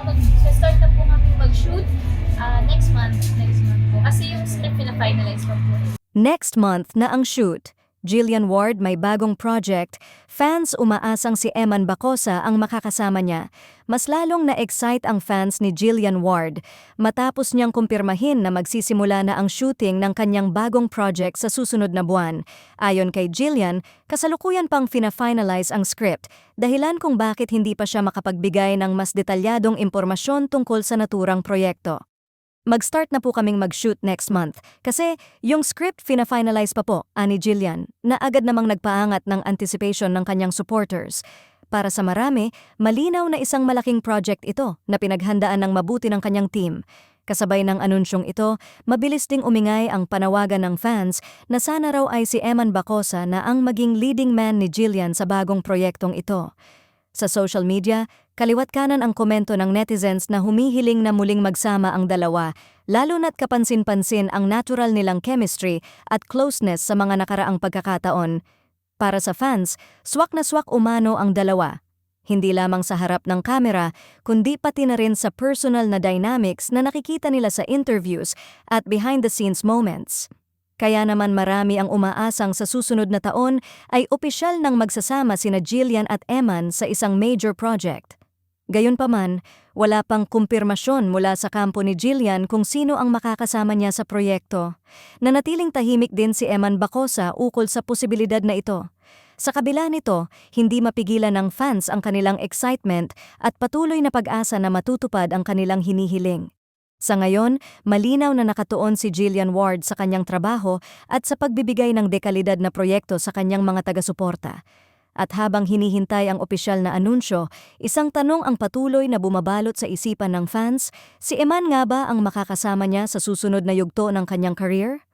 mag-start na po kami mag-shoot next month po. Kasi yung script pina-finalize pa po. Next month na ang shoot. Jillian Ward may bagong project, fans umaasang si Eman Bacosa ang makakasama niya. Mas lalong na-excite ang fans ni Jillian Ward matapos niyang kumpirmahin na magsisimula na ang shooting ng kanyang bagong project sa susunod na buwan. Ayon kay Jillian, kasalukuyan pang fina-finalize ang script, dahilan kung bakit hindi pa siya makapagbigay ng mas detalyadong impormasyon tungkol sa naturang proyekto. Mag-start na po kaming mag-shoot next month kasi yung script fina-finalize pa po, ani Jillian, na agad namang nagpaangat ng anticipation ng kanyang supporters. Para sa marami, malinaw na isang malaking project ito na pinaghandaan ng mabuti ng kanyang team. Kasabay ng anunsyong ito, mabilis ding umingay ang panawagan ng fans na sana raw ay si Eman Bacosa na ang maging leading man ni Jillian sa bagong proyektong ito. Sa social media, kaliwat kanan ang komento ng netizens na humihiling na muling magsama ang dalawa, lalo na't kapansin-pansin ang natural nilang chemistry at closeness sa mga nakaraang pagkakataon. Para sa fans, swak na swak umano ang dalawa. Hindi lamang sa harap ng kamera, kundi pati na rin sa personal na dynamics na nakikita nila sa interviews at behind-the-scenes moments. Kaya naman marami ang umaasang sa susunod na taon ay opisyal nang magsasama sina Jillian at Eman sa isang major project. Gayunpaman, wala pang kumpirmasyon mula sa kampo ni Jillian kung sino ang makakasama niya sa proyekto. Nanatiling tahimik din si Eman Bacosa ukol sa posibilidad na ito. Sa kabila nito, hindi mapigilan ng fans ang kanilang excitement at patuloy na pag-asa na matutupad ang kanilang hinihiling. Sa ngayon, malinaw na nakatuon si Jillian Ward sa kanyang trabaho at sa pagbibigay ng dekalidad na proyekto sa kanyang mga taga-suporta. At habang hinihintay ang opisyal na anunsyo, isang tanong ang patuloy na bumabalot sa isipan ng fans, si Eman nga ba ang makakasama niya sa susunod na yugto ng kanyang career?